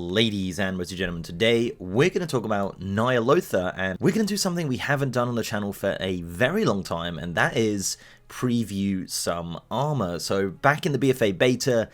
Ladies and gentlemen, today we're going to talk about Ny'alotha, and we're going to do something we haven't done on the channel for a very long time, and that is preview some armor. So back in the BFA beta,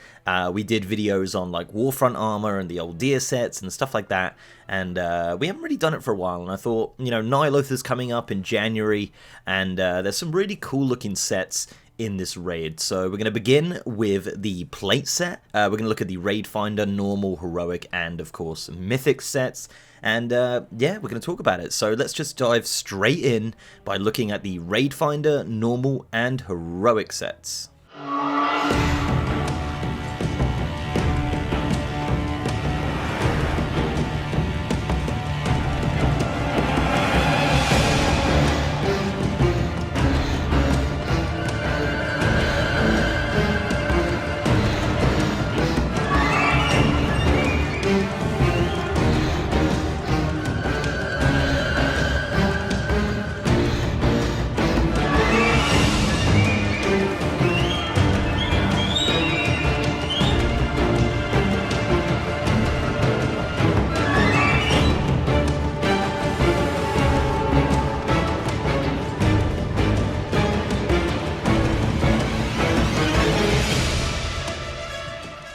we did videos on like Warfront armor and the old Deer sets and stuff like that, and we haven't really done it for a while, and I thought, you know, Ny'alotha's coming up in January, and there's some really cool looking sets in this raid. So we're going to begin with the plate set. We're going to look at the Raid Finder, Normal, Heroic, and of course Mythic sets. And yeah, we're going to talk about it. So let's just dive straight in by looking at the Raid Finder, Normal, and Heroic sets.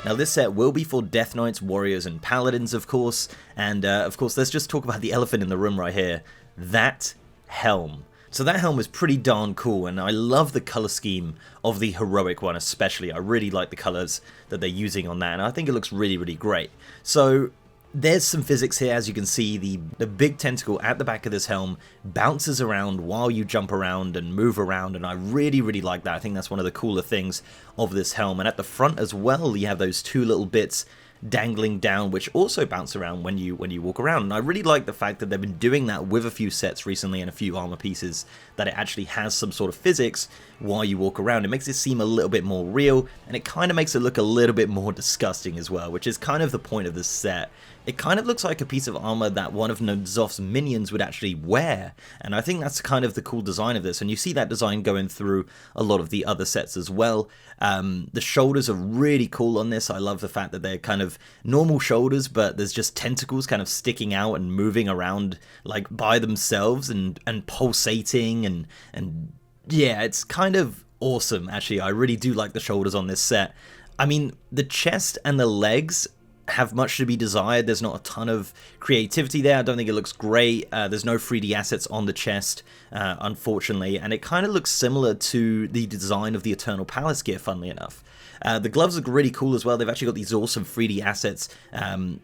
Now this set will be for Death Knights, Warriors, and Paladins, of course, and of course let's just talk about the elephant in the room right here, that helm. So that helm is pretty darn cool, and I love the color scheme of the Heroic one especially. I really like the colors that they're using on that, and I think it looks really, really great. So there's some physics here. As you can see, the big tentacle at the back of this helm bounces around while you jump around and move around, and I really, really like that. I think that's one of the cooler things of this helm. And at the front as well, you have those two little bits dangling down, which also bounce around when you walk around. And I really like the fact that they've been doing that with a few sets recently and a few armor pieces, that it actually has some sort of physics while you walk around. It makes it seem a little bit more real, and it kind of makes it look a little bit more disgusting as well, which is kind of the point of this set. It kind of looks like a piece of armor that one of Ny'alotha's minions would actually wear, and I think that's kind of the cool design of this, and you see that design going through a lot of the other sets as well. The shoulders are really cool on this. I love the fact that they're kind of normal shoulders, but there's just tentacles kind of sticking out and moving around like by themselves and pulsating, and yeah, it's kind of awesome. Actually, I really do like the shoulders on this set. I mean, the chest and the legs have much to be desired. There's not a ton of creativity there. I don't think it looks great. There's no 3D assets on the chest, unfortunately, and it kind of looks similar to the design of the Eternal Palace gear, funnily enough. The gloves look really cool as well. They've actually got these awesome 3D assets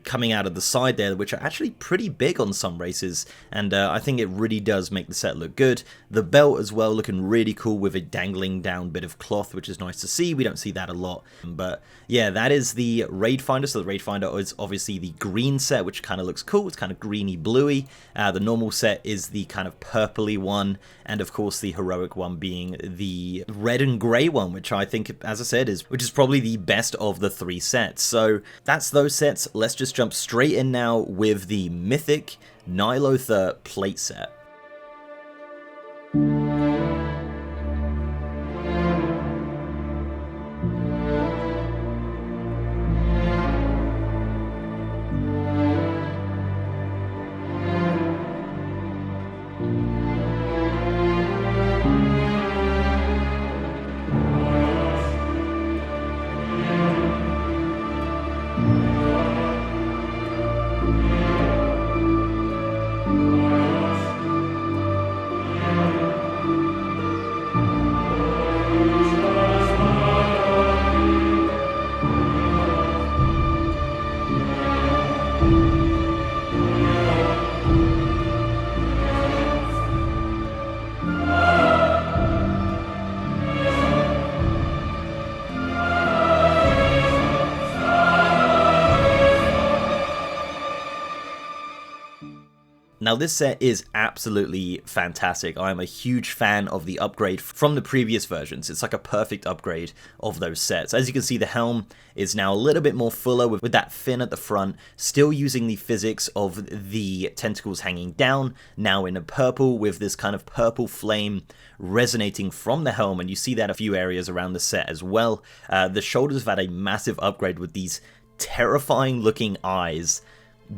coming out of the side there, which are actually pretty big on some races, and I think it really does make the set look good. The belt as well looking really cool with a dangling down bit of cloth, which is nice to see. We don't see that a lot, but yeah, that is the Raid Finder. So the Raid Finder is obviously the green set, which kind of looks cool. It's kind of greeny bluey. The normal set is the kind of purpley one, and of course the Heroic one being the red and grey one, which I think, as I said, is probably the best of the three sets. So that's those sets. Let's just jump straight in now with the Mythic Ny'alotha plate set. Now this set is absolutely fantastic. I am a huge fan of the upgrade from the previous versions. It's like a perfect upgrade of those sets. As you can see, the helm is now a little bit more fuller with that fin at the front, still using the physics of the tentacles hanging down, now in a purple with this kind of purple flame resonating from the helm, and you see that a few areas around the set as well. The shoulders have had a massive upgrade with these terrifying looking eyes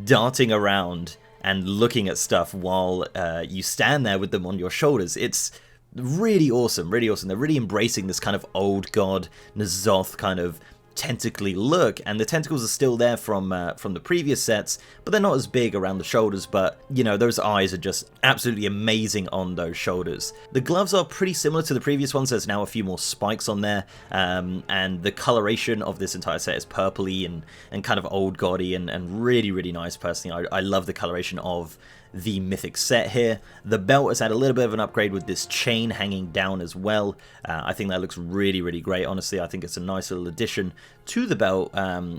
darting around and looking at stuff while you stand there with them on your shoulders. It's really awesome, really awesome. They're really embracing this kind of old god Ny'alotha kind of tentacly look, and the tentacles are still there from the previous sets, but they're not as big around the shoulders. But you know, those eyes are just absolutely amazing on those shoulders. The gloves are pretty similar to the previous ones. There's now a few more spikes on there, and the coloration of this entire set is purpley and kind of old gaudy and really, really nice. Personally, I love the coloration of the Mythic set here. The belt has had a little bit of an upgrade with this chain hanging down as well. I think that looks really, really great. Honestly, I think it's a nice little addition to the belt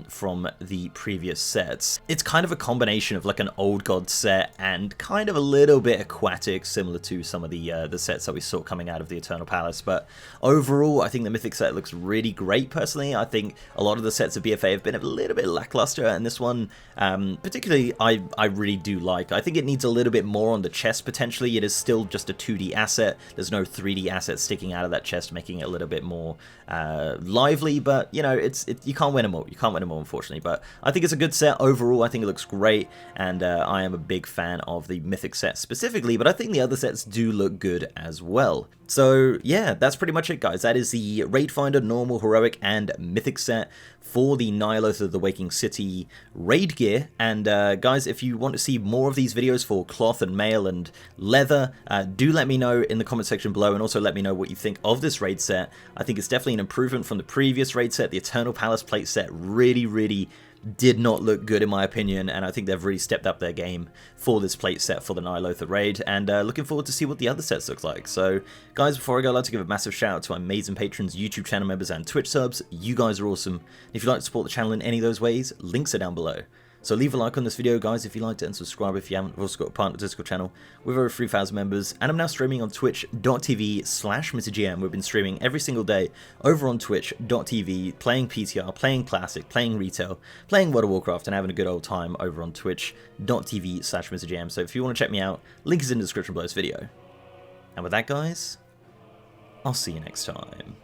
from the previous sets. It's kind of a combination of like an old god set and kind of a little bit aquatic, similar to some of the sets that we saw coming out of the Eternal Palace. But overall, I think the Mythic set looks really great. Personally, I think a lot of the sets of BFA have been a little bit lackluster, and this one particularly I really do like. I think it needs a little bit more on the chest potentially. It is still just a 2D asset. There's no 3D asset sticking out of that chest, making it a little bit more lively. But you know, you can't win them all. You can't win them all, unfortunately. But I think it's a good set overall. I think it looks great, and I am a big fan of the Mythic set specifically. But I think the other sets do look good as well. So yeah, that's pretty much it, guys. That is the Raid Finder, Normal, Heroic, and Mythic set for the Ny'alotha the Waking City raid gear. And guys, if you want to see more of these videos for cloth and mail and leather, do let me know in the comment section below, and also let me know what you think of this raid set. I think it's definitely an improvement from the previous raid set. The Eternal Palace plate set really did not look good in my opinion, and I think they've really stepped up their game for this plate set for the Ny'alotha raid, and looking forward to see what the other sets look like. So guys, before I go, I'd like to give a massive shout out to my amazing patrons, YouTube channel members, and Twitch subs. You guys are awesome. If you'd like to support the channel in any of those ways, links are down below. So leave a like on this video, guys, if you liked it, and subscribe if you haven't. We've also got a partner Discord channel with over 3,000 members, and I'm now streaming on twitch.tv/MrGM. We've been streaming every single day over on twitch.tv, playing PTR, playing Classic, playing Retail, playing World of Warcraft, and having a good old time over on twitch.tv/MrGM. So if you want to check me out, link is in the description below this video. And with that, guys, I'll see you next time.